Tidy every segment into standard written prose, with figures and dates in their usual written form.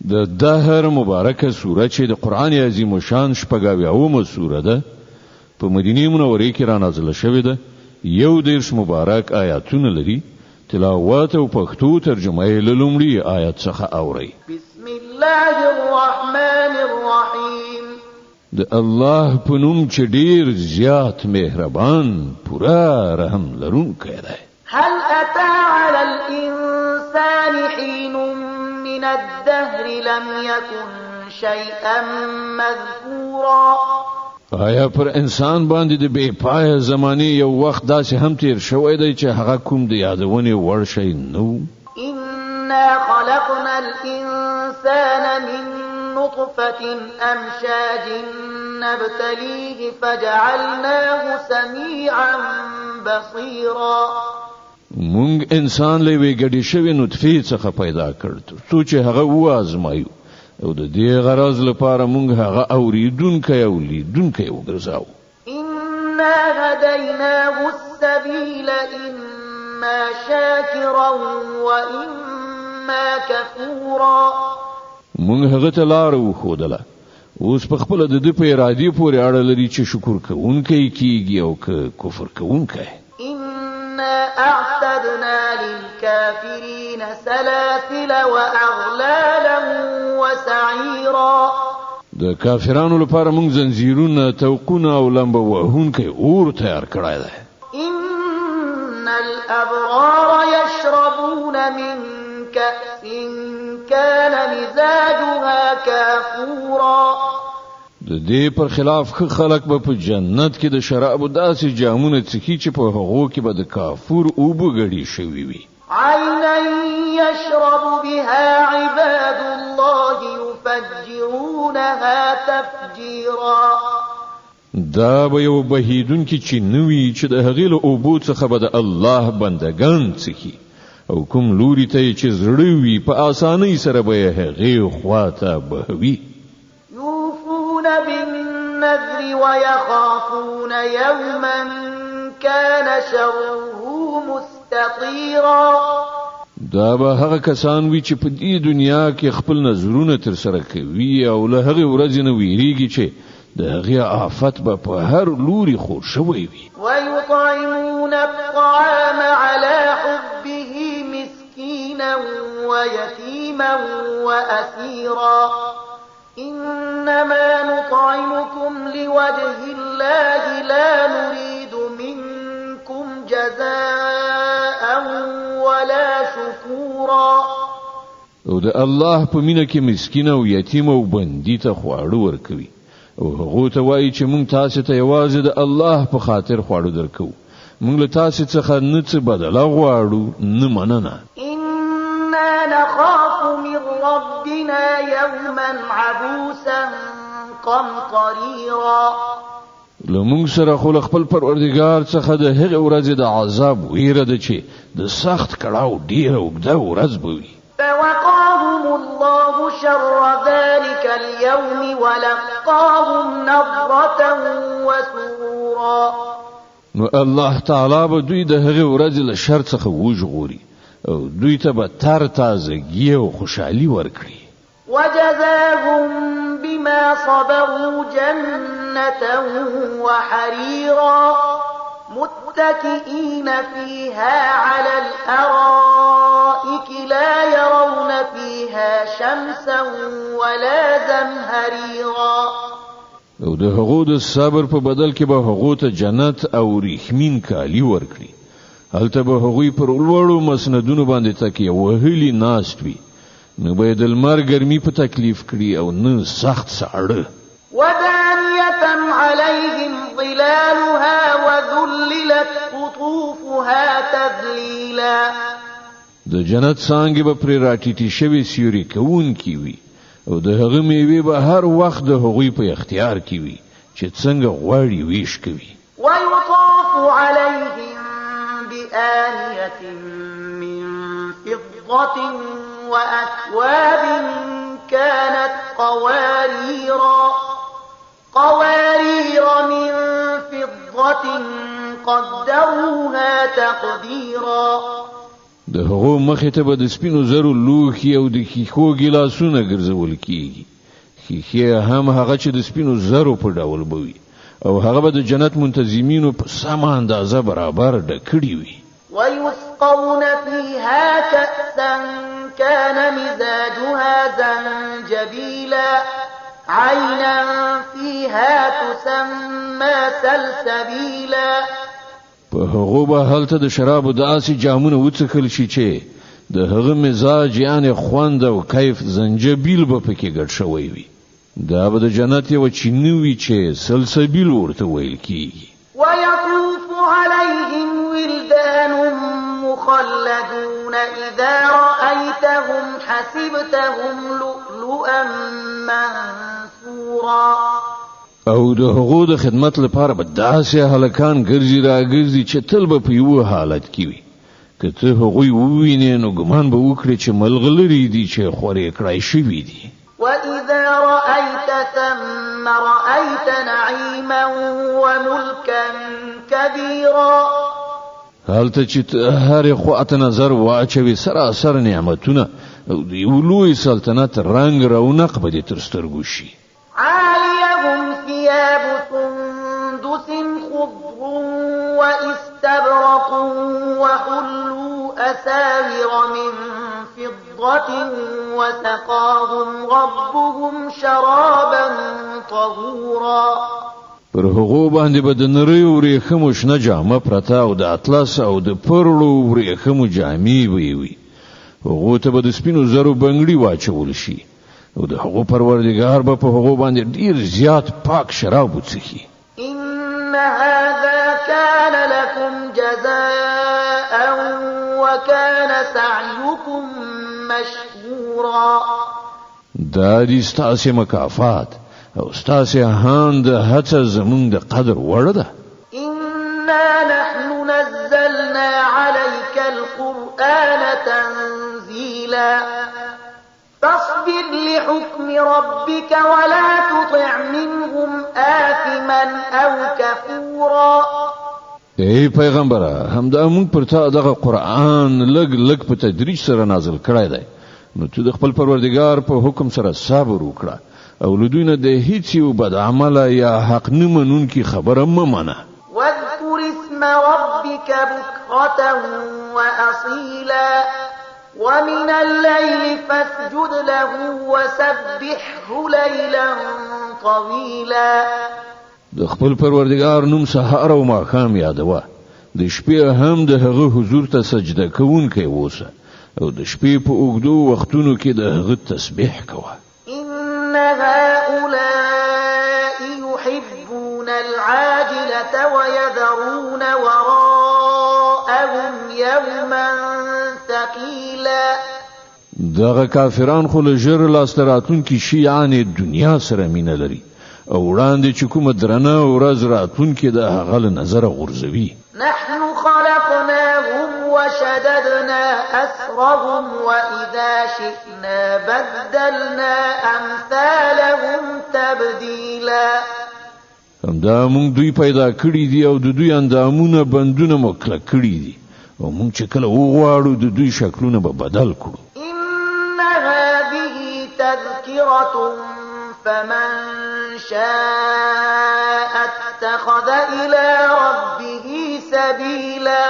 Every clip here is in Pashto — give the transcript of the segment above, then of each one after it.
د دهر مبارکه سوره چې د قران عظیم شان شپږاویمه سوره ده په مدینه منوره کې را نازله شوې ده. یو دیرش مبارک آیاتونه لري. تلاوت او پښتو ترجمه یې له لومړي آیت څخه اوري. بسم الله الرحمن الرحیم. د الله په نوم چې ډیر زیات مهربان پورا رحم لرونکی دی. هل أتى على الإنسان حين من الدهر لم يكن شيئا مذكورا. آیا پر انسان باندې د بے پای زمانه یو وخت داسې هم تیر شوی دی چې هغه کوم د یادونې وړ شي نو؟ إنا خلقنا الإنسان من نطفة أمشاج نبتليه فجعلناه سميعا بصيرا. مونږ انسان له ویګړې شوی نطفه څخه پیدا کړ څو چې هغه وازمایو او د دې غرض لپاره مونږ هغه اوریدونکو او لیدونکو وګرځاو. إنا هديناه السبيل إما شاكرا وإما كفورا. مونږ هغه ته لار وښودله. اوس په خپل د دې په ارادي پورې اړه لري چې شکر کوونکی کیږي او کفر کوونکی. إنا أعتدنا للكافرين سلاسل وأغلالا وسعيرا. د کافرانو لپاره موږ زنجیرونه توقونه او لمبه وهونکي اور تیار کړی دی. إن الأبرار يشربون من كأس كان مزاجها كافورا. د دې پر خلاف خلک به په جنت کې د شراب داسې جامونه څکي چې په هغو کې به د کافور اوبه ګډې شوي وي. عينا يشرب بها عباد الله يفجرونها تفجيرا. دا به یو بهیدونکي چې نوي چې د هغې له اوبو څخه به د الله بندگان څکي او کوم لوري ته چې زړه وي په اسانۍ سره به یې هغې خواته بهوي. بالنذر ويخافون يوما كان شره مستطيرا. دا به هغه کسان وي چې په دې دنیا کې خپل نظرونه تر سره کوي او له هغه ورځې نه ویریږي چې د هغه آفت به په هر لوري خور شوی وي. ويطعمون الطعام على حبه مسكينا ويتيما وأسيرا. إنما نطعمكم لوجه الله لا نريد منكم جزاء ولا شكورا. او د الله په مینه کې مسکین او یتیم او بندي ته خواړه ورکوي او هغه ته وایي چې مونږ تاسو ته یوازې د الله په خاطر خواړه درکو. مونږ له تاسو څخه نه څه بدله غواړو نه مننه. إنا نخاف من ربنا يوما عبوسا قمطريرا. لمونږ سره خو خپل پروردگار څخه د هغې ورځې د عذاب ویره ده چې د سخت کړاو ډیره اوږده ورځ به وي. فوقاهم الله شر ذلك اليوم ولقاهم نضرة وسرورا. نو الله تعالی به دوی د هغې ورځې له شر څخه وژغوري او دوی ته به تر تازگی او خوشحالي ورکړي. وجزاهم بما صبروا جنة وحريرا متكئين فيها على الأرائك لا يرون فيها شمسا ولا زمهريرا. او د هغو د صبر په بدل کې به هغو ته جنت او ریښمین کالی ورکړي. هلته به هغوی پر لوړو مسندونو باندې تکیه وهلي ناست وي. نو به د لمر ګرمي په تکلیف کړي او نه سخت ساړه. ودانية عليهم ظلالها وذللت قطوفها تذليلا. د جنت څانګې به پرې راټیټې شوي سیوري کوونکي وي او د هغه میوې به هر وخت د هغوی په اختیار کې وي چې څنګه غواړي ویش کوي. ويطاف عليهم بآنية من فضة وأكواب كانت قوارير من فضة قدروها تقديرا. د هغو مخې ته به د سپینو زرو لوښي او د ښیښو ګیلاسونه ګرځول کیږي. ښیښې هم هغه چې د سپینو زرو په ډول به وي او هغه به د جنت منتظمینو په سمه اندازه برابر ډکړي وي. ويسقون فيها كأسا كان مزاجها زنجبيلا عينا فيها تسمى سلسبيلا. په هغه به هلته د شرابو داسې جامونه وڅښل شي چې د هغه مزاج یعنی خوند او کیف زنجبیل به پکې ګډ شوی وي. دا به د جنت یو چینوي چې سلسبیل ورته ویل کیږي. ويطوف عليهم ولدان مخلدون إذا رأيتهم حسبتهم لؤلؤا منثورا. او د هغو د خدمت لپاره به داسې هلکان ګرځي راګرځي چې تل به په یو حالت کې وي. که ته هغوی ووینې نو ګمان به وکړي چې ملغلري دي چې خورې کړای شوي دي. وإذا رأيت ثم رأيت نعيما وملكا كبيرا. هلته چې هر خواته نظر واچوي سراسر نعمتونه او د یو لوی سلطنت رنگ رونق به دې تر سترګو شي. عاليهم ثياب سندس خضر واستبرق وحلوا أساور من فضة وسقاهم ربهم شرابا طهورا. پر هغو باندې به د نریو ورېښمو شنه جامه پرته او د اطلس او د پرلو ورېښمو جامې وي. هغو ته به د سپینو زرو بنګړي واچول شي او د هغو پروردګار به په هغو باندې ډیر زیات پاک شراب وڅښي. إن هذا كان لكم جزاء وكان سعيكم مشكورا. دا دې ستاسې مکافات او ستاسې هاند هڅه زمونږ د قدر وړ ده. إنا نحن نزلنا عليك القرآن تنزيلا فاصبر لحكم ربك ولا تطع منهم آثما أو كفورا. ای پیغمبره همدا موږ پر تا دغه قرآن لګ په تدریج سره نازل کړی دی نو ته د خپل پروردګار په حکم سره صبر وکړه او لدوینه د هیڅ یو بد عمل یا حق نه منونکي خبره ممنه. واذكر اسم ربك بكرة وأصيلا ومن الليل فاسجد له وسبحه ليلا طويلا. د خپل پروردګار نوم سحر او ماښام یادوه. د شپې هم د هغه حضور ته سجده کوونکی اوسه او د شپې په اوږدو وختونو کې د هغه تسبیح کوه. إن هؤلاء يحبون العاجلة ويذرون وراءهم يوما ثقيلا. دغه کافران خو له ژر لاسته راتلونکي شیعان دنیا سره مینه لري او وړاندې چې کومه درنه ورځ راتلونکي د هغه له نظره غورځوي. نحن خلقناهم وشددنا أسرهم وإذا شئنا بدلنا أمثالهم تبديلا. همدا مونږ دوی پیدا کړی دي او د دوی اندامونه بندونه مو کلک کړی دي او مونږ چې کله وغواړو د دوی شکلونه به بدل کړو. إن هذه تذكرة فمن شاء اتخذ إلى ربه سبيلا.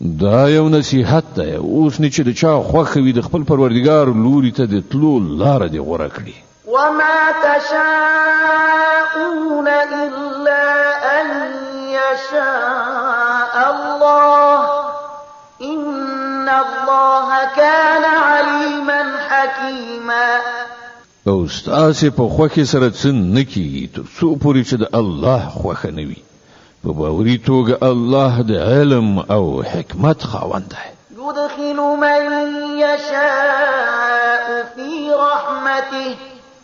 دا یو نصیحت ده اوس نه چې د چا خوښ وي د خپل پروردګار لوري ته د تلو لار دی غوړه کړی. وما تشاءون إلا أن يشاء الله إن الله كان عليما حكيما. او ستاسې په خوښې سره څه نه کیږي تر څو پورې چې د الله خوښه نه وي. په باوري توګه الله د علم او حکمت خاوند دی. يدخل من يشاء في رحمته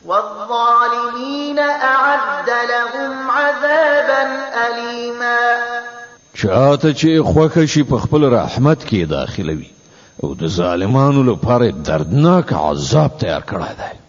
والظالمين أعد لهم عذابا أليما. چاته چې خوښه شي په خپل رحمت کې داخلوي او د ظالمانو لپاره دردناک عذاب تیار کړی دی.